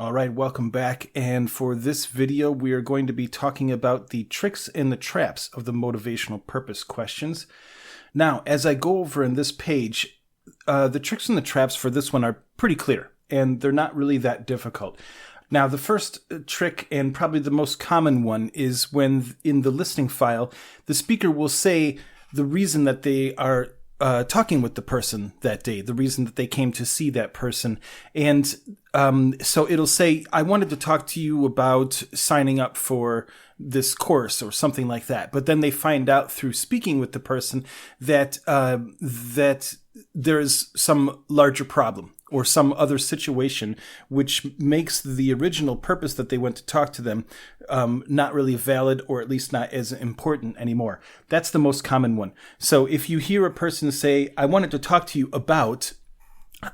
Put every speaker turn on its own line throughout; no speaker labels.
All right, welcome back. And for this video, we are going to be talking about the tricks and the traps of the motivational purpose questions. Now, as I go over in this page, the tricks and the traps for this one are pretty clear, and they're not really that difficult. Now, the first trick, and probably the most common one, is when in the listening file, the speaker will say the reason that they are talking with the person that day, the reason that they came to see that person. And so it'll say, I wanted to talk to you about signing up for this course or something like that. But then they find out through speaking with the person that that there's some larger problem or some other situation which makes the original purpose that they went to talk to them not really valid, or at least not as important anymore. That's the most common one. So if you hear a person say, I wanted to talk to you about,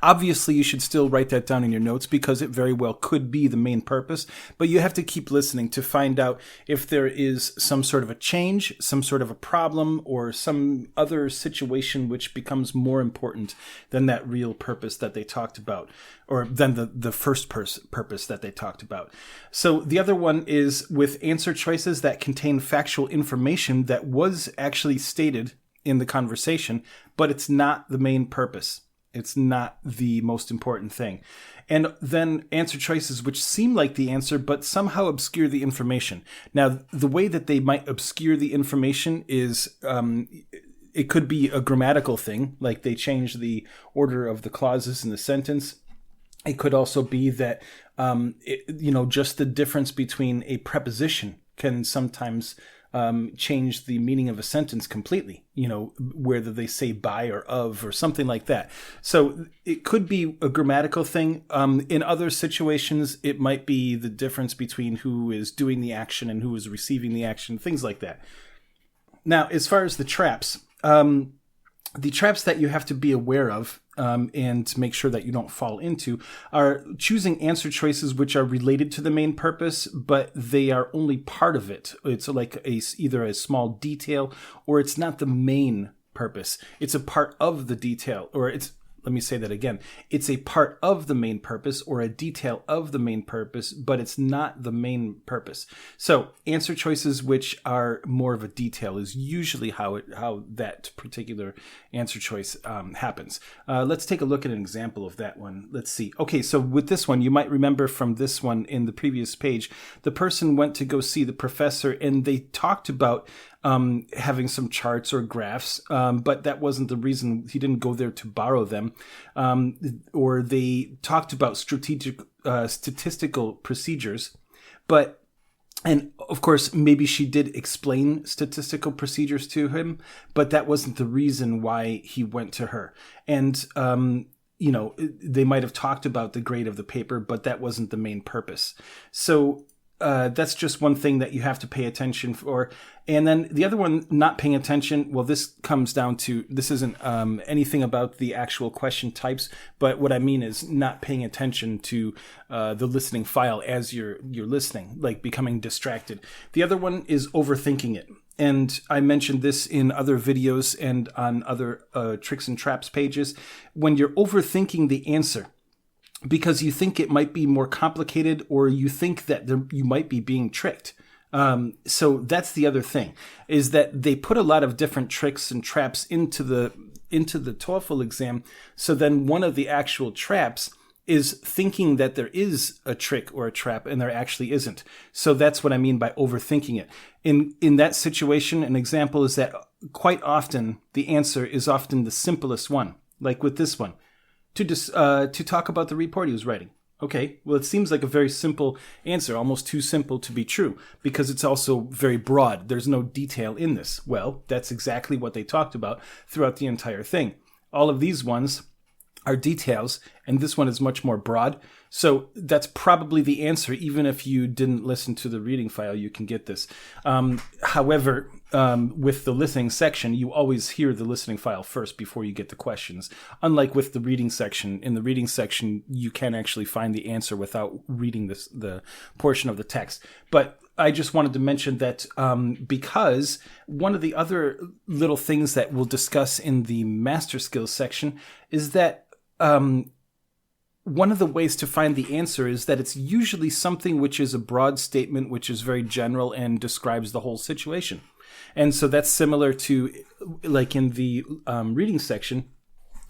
obviously you should still write that down in your notes because it very well could be the main purpose, but you have to keep listening to find out if there is some sort of a change, some sort of a problem, or some other situation which becomes more important than that real purpose that they talked about, or than the first purpose that they talked about. So the other one is with answer choices that contain factual information that was actually stated in the conversation, but it's not the main purpose. It's not the most important thing. And then answer choices which seem like the answer, but somehow obscure the information. Now, the way that they might obscure the information is it could be a grammatical thing, like they change the order of the clauses in the sentence. It could also be that, just the difference between a preposition can sometimes change the meaning of a sentence completely, whether they say by or of or something like that. So it could be a grammatical thing. In other situations, it might be the difference between who is doing the action and who is receiving the action, things like that. Now, as far as the traps that you have to be aware of and make sure that you don't fall into are choosing answer choices which are related to the main purpose, but they are only part of it. It's like either a small detail or it's not the main purpose. It's a part of the detail, or let me say that again. It's a part of the main purpose or a detail of the main purpose, but it's not the main purpose. So answer choices which are more of a detail is usually how that particular answer choice happens. Let's take a look at an example of that one. Let's see. Okay, so with this one, you might remember from this one in the previous page, the person went to go see the professor and they talked about having some charts or graphs, but that wasn't the reason. He didn't go there to borrow them. Or they talked about statistical procedures, and of course, maybe she did explain statistical procedures to him, but that wasn't the reason why he went to her. And, they might have talked about the grade of the paper, but that wasn't the main purpose. So that's just one thing that you have to pay attention for. And then the other one, not paying attention, well, this comes down to, this isn't anything about the actual question types, but what I mean is not paying attention to the listening file as you're listening, like becoming distracted. The other one is overthinking it. And I mentioned this in other videos and on other tricks and traps pages. When you're overthinking the answer, because you think it might be more complicated or you think that you might be being tricked. So that's the other thing, is that they put a lot of different tricks and traps into the TOEFL exam. So then one of the actual traps is thinking that there is a trick or a trap and there actually isn't. So that's what I mean by overthinking it. In that situation, an example is that quite often the answer is often the simplest one, like with this one. To talk about the report he was writing. Okay, well, it seems like a very simple answer, almost too simple to be true, because it's also very broad. There's no detail in this. Well, that's exactly what they talked about throughout the entire thing. All of these ones are details, and this one is much more broad. So that's probably the answer. Even if you didn't listen to the reading file, you can get this. However, with the listening section, you always hear the listening file first before you get the questions. Unlike with the reading section, in the reading section, you can actually find the answer without reading the portion of the text. But I just wanted to mention that because one of the other little things that we'll discuss in the master skills section is that one of the ways to find the answer is that it's usually something which is a broad statement, which is very general and describes the whole situation. And so that's similar to, like in the reading section,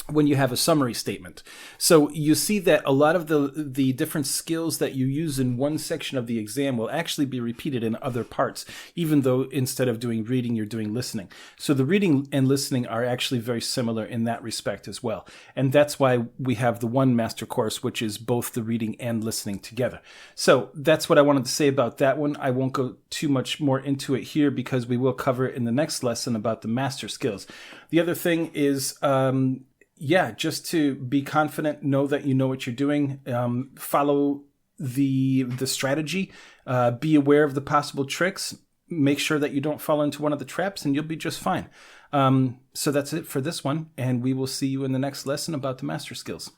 when you have a summary statement. So you see that a lot of the different skills that you use in one section of the exam will actually be repeated in other parts, even though instead of doing reading, you're doing listening. So the reading and listening are actually very similar in that respect as well. And that's why we have the one master course, which is both the reading and listening together. So that's what I wanted to say about that one. I won't go too much more into it here because we will cover it in the next lesson about the master skills. The other thing is, just to be confident, know that you know what you're doing, follow the strategy, be aware of the possible tricks, make sure that you don't fall into one of the traps, and you'll be just fine. So that's it for this one, and we will see you in the next lesson about the master skills.